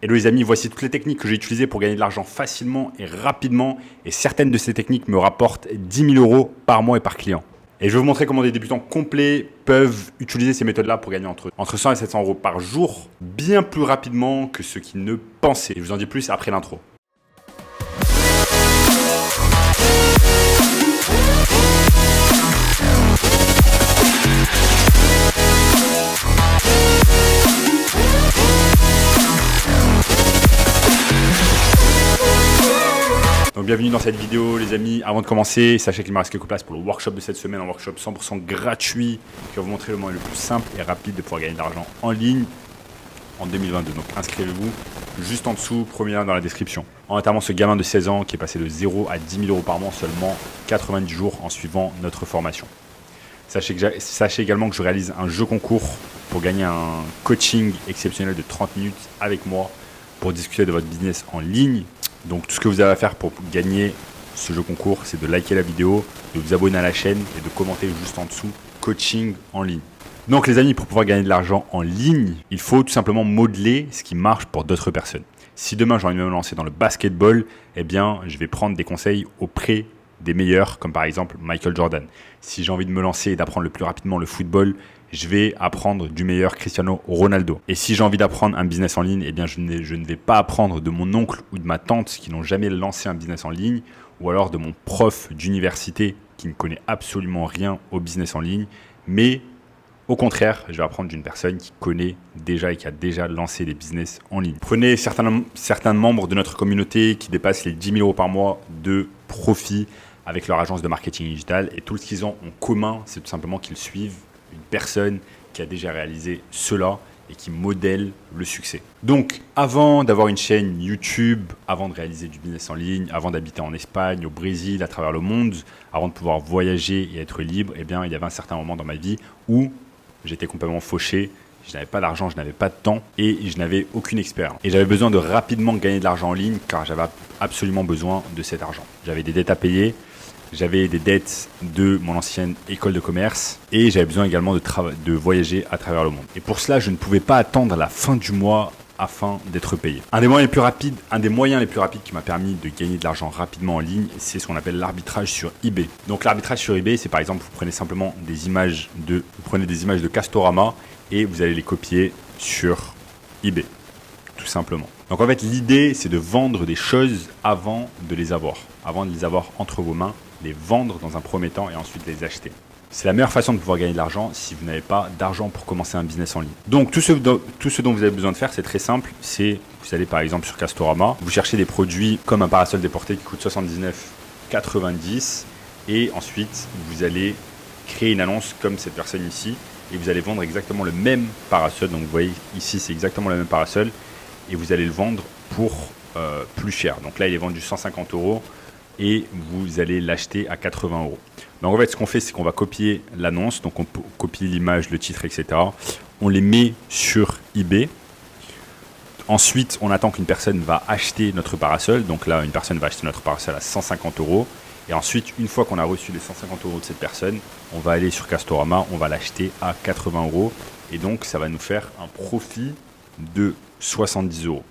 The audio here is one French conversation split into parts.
Hello les amis, voici toutes les techniques que j'ai utilisées pour gagner de l'argent facilement et rapidement. Et certaines de ces techniques me rapportent 10 000 euros par mois et par client. Et je vais vous montrer comment des débutants complets peuvent utiliser ces méthodes-là pour gagner entre 100 et 700 euros par jour, bien plus rapidement que ceux qui ne pensaient. Je vous en dis plus après l'intro. Donc bienvenue dans cette vidéo les amis. Avant de commencer, sachez qu'il me reste quelques places pour le workshop de cette semaine, un workshop 100% gratuit qui va vous montrer le moyen le plus simple et rapide de pouvoir gagner de l'argent en ligne en 2022. Donc inscrivez-vous juste en dessous, premier lien dans la description. En notamment ce gamin de 16 ans qui est passé de 0 à 10 000 euros par mois en seulement 90 jours en suivant notre formation. Sachez également que je réalise un jeu concours pour gagner un coaching exceptionnel de 30 minutes avec moi pour discuter de votre business en ligne. Donc tout ce que vous avez à faire pour gagner ce jeu concours, c'est de liker la vidéo, de vous abonner à la chaîne et de commenter juste en dessous coaching en ligne. Donc les amis, pour pouvoir gagner de l'argent en ligne, il faut tout simplement modeler ce qui marche pour d'autres personnes. Si demain j'ai envie de me lancer dans le basketball, eh bien je vais prendre des conseils auprès des meilleurs, comme par exemple Michael Jordan. Si j'ai envie de me lancer et d'apprendre le plus rapidement le football, je vais apprendre du meilleur Cristiano Ronaldo. Et si j'ai envie d'apprendre un business en ligne, eh bien je ne vais pas apprendre de mon oncle ou de ma tante qui n'ont jamais lancé un business en ligne, ou alors de mon prof d'université qui ne connaît absolument rien au business en ligne, mais au contraire, je vais apprendre d'une personne qui connaît déjà et qui a déjà lancé des business en ligne. Prenez certains membres de notre communauté qui dépassent les 10 000 euros par mois de profit avec leur agence de marketing digital, et tout ce qu'ils ont en commun, c'est tout simplement qu'ils suivent une personne qui a déjà réalisé cela et qui modèle le succès. Donc, avant d'avoir une chaîne YouTube, avant de réaliser du business en ligne, avant d'habiter en Espagne, au Brésil, à travers le monde, avant de pouvoir voyager et être libre, eh bien, il y avait un certain moment dans ma vie où j'étais complètement fauché. Je n'avais pas d'argent, je n'avais pas de temps et je n'avais aucune expérience. Et j'avais besoin de rapidement gagner de l'argent en ligne car j'avais absolument besoin de cet argent. J'avais des dettes à payer. J'avais des dettes de mon ancienne école de commerce et j'avais besoin également de voyager à travers le monde. Et pour cela, je ne pouvais pas attendre la fin du mois afin d'être payé. Un des moyens les plus rapides qui m'a permis de gagner de l'argent rapidement en ligne, c'est ce qu'on appelle l'arbitrage sur eBay. Donc l'arbitrage sur eBay, c'est par exemple, vous prenez simplement des images de Castorama et vous allez les copier sur eBay, tout simplement. Donc en fait, l'idée, c'est de vendre des choses avant de les avoir entre vos mains, les vendre dans un premier temps et ensuite les acheter. C'est la meilleure façon de pouvoir gagner de l'argent si vous n'avez pas d'argent pour commencer un business en ligne. Donc tout ce dont vous avez besoin de faire, c'est très simple. C'est, vous allez par exemple sur Castorama, vous cherchez des produits comme un parasol déporté qui coûte 79,90 et ensuite vous allez créer une annonce comme cette personne ici et vous allez vendre exactement le même parasol. Donc vous voyez ici, c'est exactement le même parasol et vous allez le vendre pour plus cher. Donc là, il est vendu 150 euros. Et vous allez l'acheter à 80 euros. Donc en fait, ce qu'on fait, c'est qu'on va copier l'annonce, donc on copie l'image, le titre, etc. On les met sur eBay. Ensuite, on attend qu'une personne va acheter notre parasol. Donc là, une personne va acheter notre parasol à 150 euros. Et ensuite, une fois qu'on a reçu les 150 euros de cette personne, on va aller sur Castorama, on va l'acheter à 80 euros. Et donc, ça va nous faire un profit de 70 euros.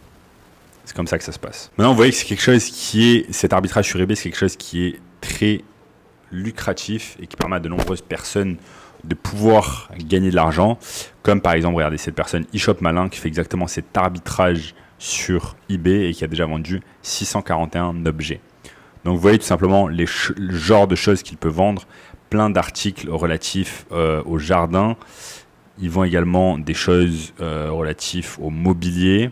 C'est comme ça que ça se passe. Maintenant, vous voyez que c'est quelque chose cet arbitrage sur eBay, c'est quelque chose qui est très lucratif et qui permet à de nombreuses personnes de pouvoir gagner de l'argent. Comme par exemple, regardez cette personne, eShop Malin, qui fait exactement cet arbitrage sur eBay et qui a déjà vendu 641 objets. Donc, vous voyez tout simplement le genre de choses qu'il peut vendre. Plein d'articles relatifs au jardin. Ils vendent également des choses relatives au mobilier.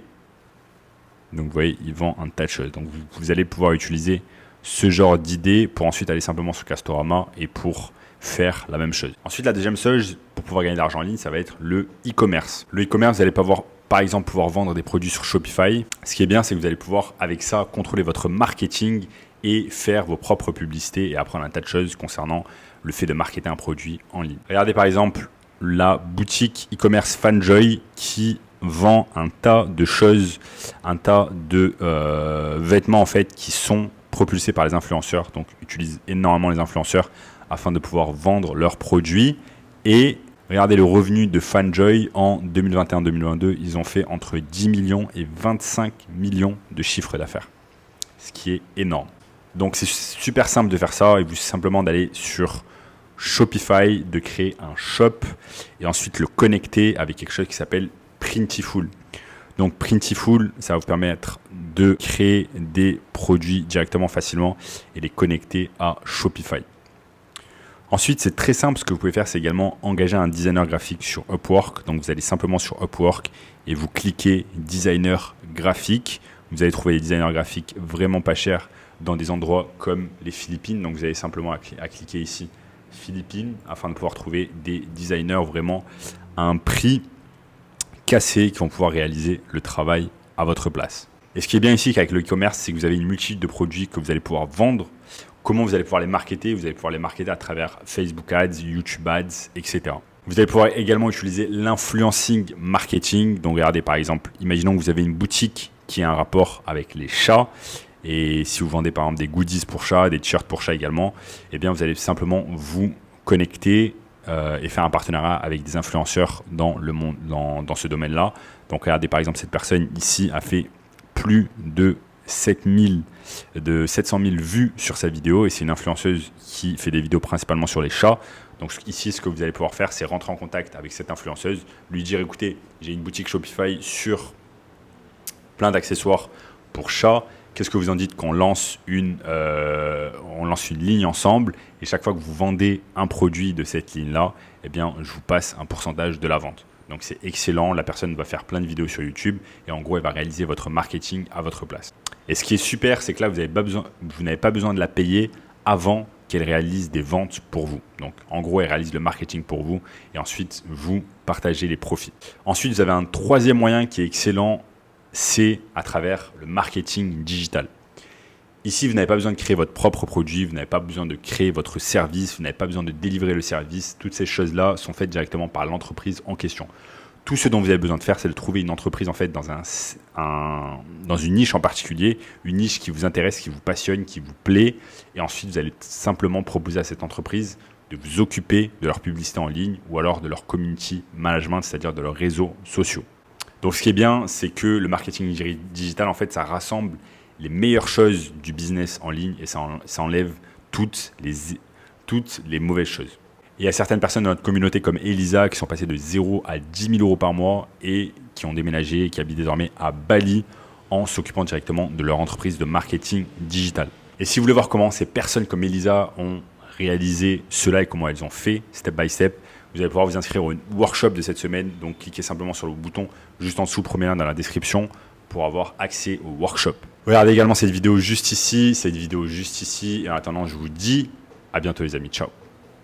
Donc vous voyez, ils vendent un tas de choses. Donc vous allez pouvoir utiliser ce genre d'idée pour ensuite aller simplement sur Castorama et pour faire la même chose. Ensuite, la deuxième chose pour pouvoir gagner de l'argent en ligne, ça va être le e-commerce. Le e-commerce, vous allez par exemple pouvoir vendre des produits sur Shopify. Ce qui est bien, c'est que vous allez pouvoir avec ça contrôler votre marketing et faire vos propres publicités et apprendre un tas de choses concernant le fait de marketer un produit en ligne. Regardez par exemple la boutique e-commerce Fanjoy qui vend un tas de choses, un tas de vêtements en fait qui sont propulsés par les influenceurs, donc utilisent énormément les influenceurs afin de pouvoir vendre leurs produits et Regardez le revenu de Fanjoy en 2021-2022. Ils ont fait entre 10 millions et 25 millions de chiffre d'affaires, ce qui est énorme. Donc c'est super simple de faire ça. Il vous suffit simplement d'aller sur Shopify, de créer un shop et ensuite le connecter avec quelque chose qui s'appelle Printiful. Donc Printiful, ça va vous permettre de créer des produits directement facilement et les connecter à Shopify. Ensuite, c'est très simple. Ce que vous pouvez faire, c'est également engager un designer graphique sur Upwork. Donc vous allez simplement sur Upwork et vous cliquez designer graphique. Vous allez trouver des designers graphiques vraiment pas chers dans des endroits comme les Philippines. Donc vous avez simplement à cliquer ici Philippines afin de pouvoir trouver des designers vraiment à un prix cassé qui vont pouvoir réaliser le travail à votre place. Et ce qui est bien ici avec le e-commerce, c'est que vous avez une multitude de produits que vous allez pouvoir vendre. Comment vous allez pouvoir les marketer? Vous allez pouvoir les marketer à travers Facebook Ads, YouTube Ads, etc. Vous allez pouvoir également utiliser l'influencing marketing. Donc regardez par exemple, imaginons que vous avez une boutique qui a un rapport avec les chats. Et si vous vendez par exemple des goodies pour chats, des t-shirts pour chats également, eh bien vous allez simplement vous connecter et faire un partenariat avec des influenceurs dans le monde, dans ce domaine-là. Donc regardez par exemple, cette personne ici a fait plus de 700 000 vues sur sa vidéo et c'est une influenceuse qui fait des vidéos principalement sur les chats. Donc ici, ce que vous allez pouvoir faire, c'est rentrer en contact avec cette influenceuse, lui dire écoutez, j'ai une boutique Shopify sur plein d'accessoires pour chats. Qu'est-ce que vous en dites qu'on lance une ligne ensemble et chaque fois que vous vendez un produit de cette ligne-là, eh bien, je vous passe un pourcentage de la vente. Donc c'est excellent, la personne va faire plein de vidéos sur YouTube et en gros, elle va réaliser votre marketing à votre place. Et ce qui est super, c'est que là, vous n'avez pas besoin de la payer avant qu'elle réalise des ventes pour vous. Donc en gros, elle réalise le marketing pour vous et ensuite, vous partagez les profits. Ensuite, vous avez un troisième moyen qui est excellent, c'est à travers le marketing digital. Ici, vous n'avez pas besoin de créer votre propre produit, vous n'avez pas besoin de créer votre service, vous n'avez pas besoin de délivrer le service. Toutes ces choses-là sont faites directement par l'entreprise en question. Tout ce dont vous avez besoin de faire, c'est de trouver une entreprise en fait dans une niche en particulier, une niche qui vous intéresse, qui vous passionne, qui vous plaît. Et ensuite, vous allez simplement proposer à cette entreprise de vous occuper de leur publicité en ligne ou alors de leur community management, c'est-à-dire de leurs réseaux sociaux. Donc, ce qui est bien, c'est que le marketing digital, en fait, ça rassemble les meilleures choses du business en ligne et ça enlève toutes les mauvaises choses. Il y a certaines personnes dans notre communauté comme Elisa qui sont passées de 0 à 10 000 euros par mois et qui ont déménagé et qui habitent désormais à Bali en s'occupant directement de leur entreprise de marketing digital. Et si vous voulez voir comment ces personnes comme Elisa ont réalisé cela et comment elles ont fait step by step, vous allez pouvoir vous inscrire au workshop de cette semaine. Donc cliquez simplement sur le bouton juste en dessous, premier lien dans la description pour avoir accès au workshop. Regardez également cette vidéo juste ici, Et en attendant, je vous dis à bientôt les amis. Ciao.